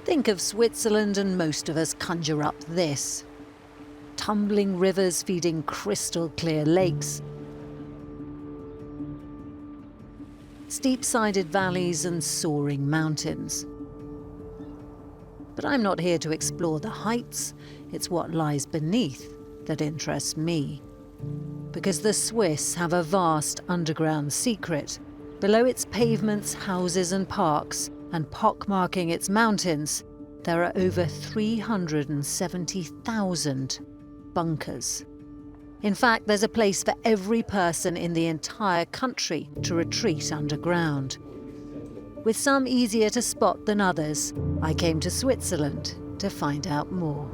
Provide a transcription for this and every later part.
Think of Switzerland and most of us conjure up this. Tumbling rivers feeding crystal clear lakes, steep-sided valleys and soaring mountains. But I'm not here to explore the heights, it's what lies beneath that interests me. Because the Swiss have a vast underground secret. Below its pavements, houses and parks, and pockmarking its mountains, there are over 370,000 bunkers. In fact, there's a place for every person in the entire country to retreat underground. With some easier to spot than others, I came to Switzerland to find out more.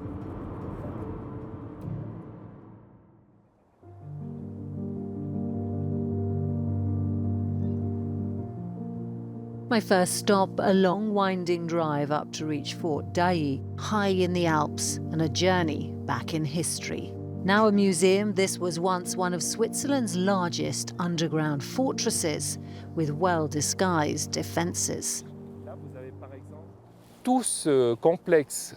My first stop, a long winding drive up to reach Fort Dai, high in the Alps, and a journey back in history. Now a museum, this was once one of Switzerland's largest underground fortresses, with well-disguised defences. Tout ce complexe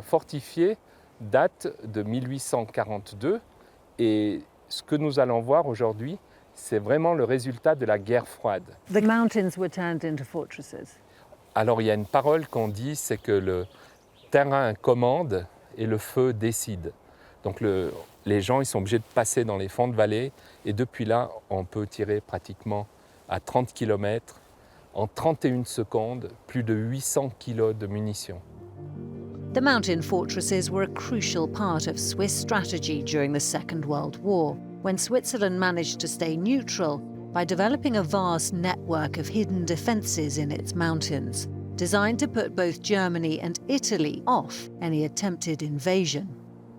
fortifié date de 1842 et ce que nous allons voir aujourd'hui, c'est vraiment le résultat de la guerre froide. The mountains were turned into fortresses. Alors il y a une parole qu'on dit, c'est que le terrain commande et le feu décide. Donc les gens ils sont obligés de passer dans les fonds de vallée et depuis là, on peut tirer pratiquement à 30 km, en 31 secondes, plus de 800 kg de munitions. The mountain fortresses were a crucial part of Swiss strategy during the Second World War, when Switzerland managed to stay neutral by developing a vast network of hidden defences in its mountains, designed to put both Germany and Italy off any attempted invasion.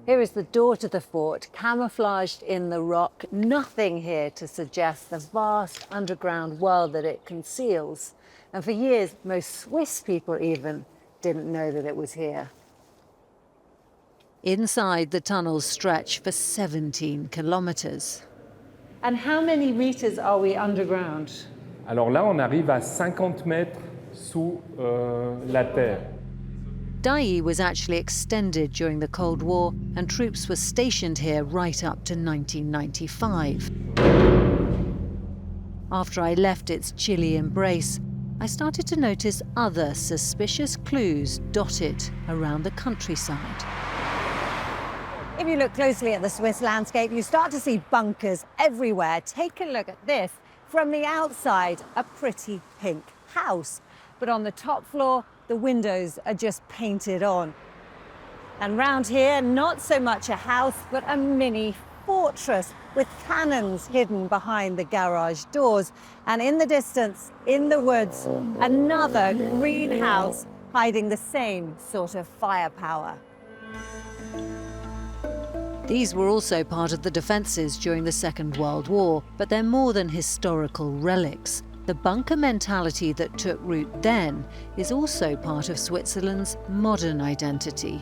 Here is the door to the fort, camouflaged in the rock. Nothing here to suggest the vast underground world that it conceals. And for years, most Swiss people even didn't know that it was here. Inside, the tunnels stretch for 17 kilometers. And how many meters are we underground? Alors là, on arrive à 50 mètres sous la terre. Dai was actually extended during the Cold War, and troops were stationed here right up to 1995. After I left its chilly embrace, I started to notice other suspicious clues dotted around the countryside. If you look closely at the Swiss landscape, you start to see bunkers everywhere. Take a look at this. From the outside, a pretty pink house. But on the top floor, the windows are just painted on. And round here, not so much a house, but a mini fortress with cannons hidden behind the garage doors. And in the distance, in the woods, another greenhouse hiding the same sort of firepower. These were also part of the defences during the Second World War, but they're more than historical relics. The bunker mentality that took root then is also part of Switzerland's modern identity.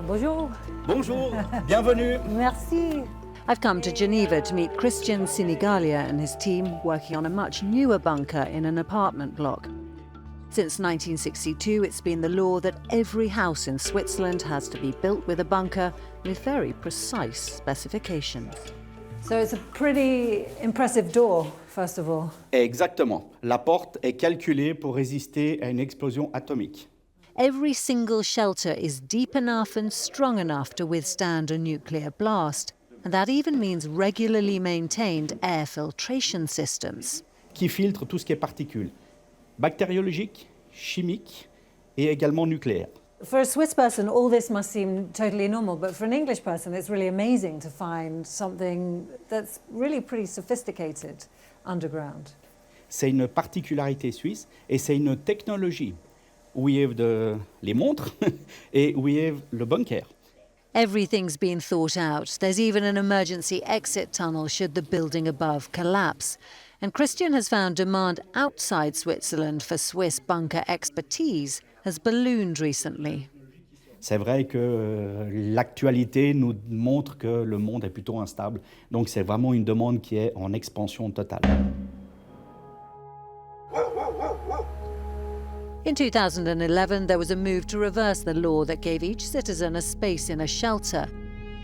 Bonjour. Bonjour, bienvenue. Merci. I've come to Geneva to meet Christian Sinigalia and his team working on a much newer bunker in an apartment block. Since 1962, it's been the law that every house in Switzerland has to be built with a bunker with very precise specifications. So it's a pretty impressive door, first of all. Exactement. La porte est calculée pour résister à une explosion atomique. Every single shelter is deep enough and strong enough to withstand a nuclear blast, and that even means regularly maintained air filtration systems. Qui filtre tout ce qui est particules bactériologiques, chimiques et également nucléaires. For a Swiss person, all this must seem totally normal, but for an English person, it's really amazing to find something that's really pretty sophisticated underground. C'est une particularité suisse et c'est une technologie. We have les montres et we have le bunker. Everything's been thought out. There's even an emergency exit tunnel should the building above collapse. And Christian has found demand outside Switzerland for Swiss bunker expertise has ballooned recently. C'est vrai que l'actualité nous montre que le monde est plutôt instable. Donc c'est vraiment une demande qui est en expansion totale. In 2011, there was a move to reverse the law that gave each citizen a space in a shelter.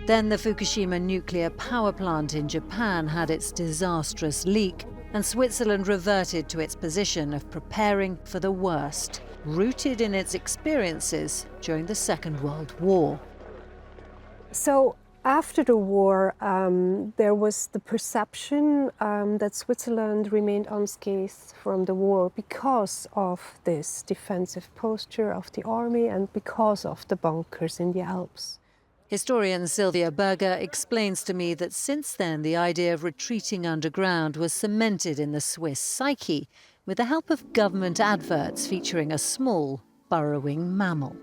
Then the Fukushima nuclear power plant in Japan had its disastrous leak, and Switzerland reverted to its position of preparing for the worst, rooted in its experiences during the Second World War. So after the war, there was the perception that Switzerland remained unscathed from the war because of this defensive posture of the army and because of the bunkers in the Alps. Historian Sylvia Berger explains to me that since then the idea of retreating underground was cemented in the Swiss psyche with the help of government adverts featuring a small, burrowing mammal.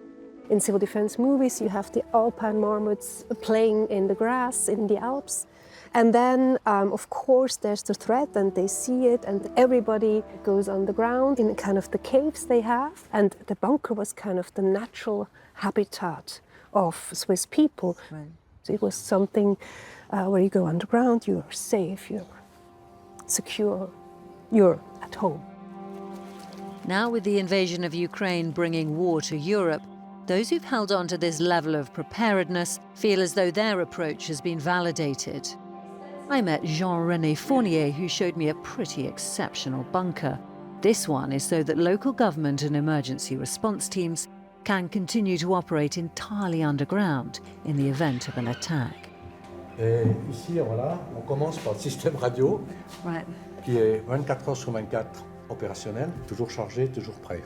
In civil defense movies, you have the alpine marmots playing in the grass in the Alps. And then, of course, there's the threat and they see it and everybody goes underground in kind of the caves they have. And the bunker was kind of the natural habitat of Swiss people. Right. So it was something where you go underground, you're safe, you're secure, you're at home. Now, with the invasion of Ukraine bringing war to Europe, those who've held on to this level of preparedness feel as though their approach has been validated. I met Jean-René Fournier, who showed me a pretty exceptional bunker. This one is so that local government and emergency response teams can continue to operate entirely underground in the event of an attack. Et ici, voilà, on commence par le système radio, Right. qui est 24 heures sur 24 opérationnel, toujours chargé, toujours prêt.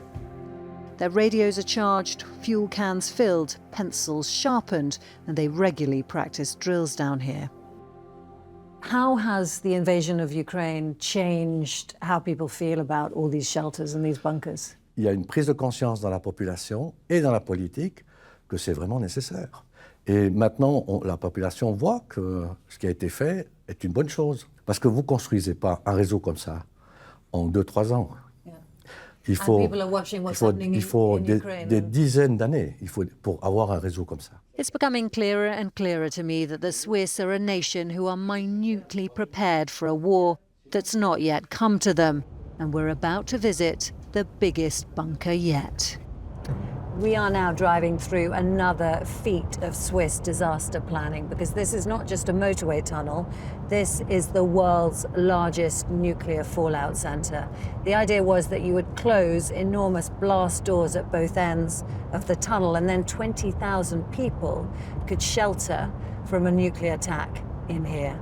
Their radios are charged, fuel cans filled, pencils sharpened, and they regularly practice drills down here. How has the invasion of Ukraine changed how people feel about all these shelters and these bunkers? Il y a une prise de conscience dans la population et dans la politique que c'est vraiment nécessaire. Et maintenant, la population voit que ce qui a été fait est une bonne chose. Parce que vous ne construisez pas un réseau comme ça en 2-3 ans. Il faut des dizaines d'années pour avoir un réseau comme ça. It's becoming clearer and clearer to me that the Swiss are a nation who are minutely prepared for a war that's not yet come to them, and we're about to visit the biggest bunker yet. We are now driving through another feat of Swiss disaster planning, because this is not just a motorway tunnel, this is the world's largest nuclear fallout centre. The idea was that you would close enormous blast doors at both ends of the tunnel, and then 20,000 people could shelter from a nuclear attack in here.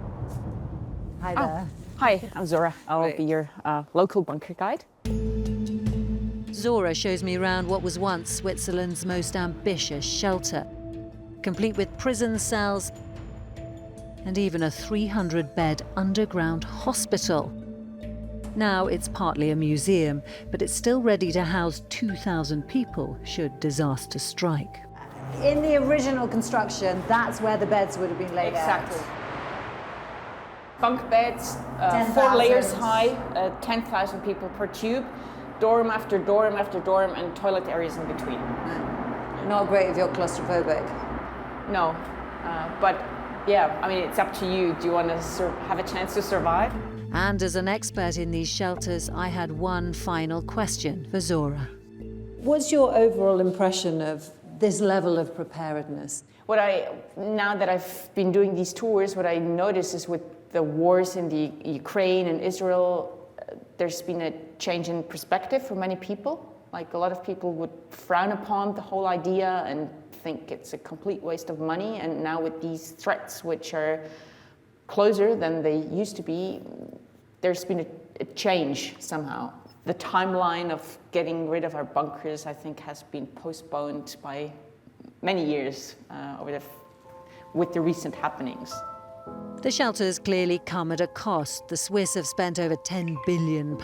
Hi there. Hi, I'm Zora. I'll be your local bunker guide. Zora shows me around what was once Switzerland's most ambitious shelter, complete with prison cells and even a 300-bed underground hospital. Now it's partly a museum, but it's still ready to house 2,000 people should disaster strike. In the original construction, that's where the beds would have been laid Exactly. out. Bunk beds, 10,000. 4 layers high, 10,000 people per tube, dorm after dorm after dorm, and toilet areas in between. Not great if you're claustrophobic. No, but yeah, I mean, it's up to you. Do you want to have a chance to survive? And as an expert in these shelters, I had one final question for Zora. What's your overall impression of this level of preparedness? Now that I've been doing these tours, what I notice is with the wars in the Ukraine and Israel, there's been a change in perspective for many people. Like, a lot of people would frown upon the whole idea and think it's a complete waste of money. And now with these threats, which are closer than they used to be, there's been a change somehow. The timeline of getting rid of our bunkers, I think, has been postponed by many years with the recent happenings. The shelters clearly come at a cost. The Swiss have spent over £10 billion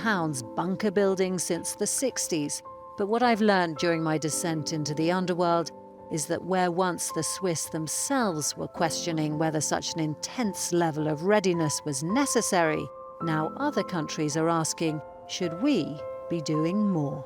bunker building since the 60s. But what I've learned during my descent into the underworld is that where once the Swiss themselves were questioning whether such an intense level of readiness was necessary, now other countries are asking, should we be doing more?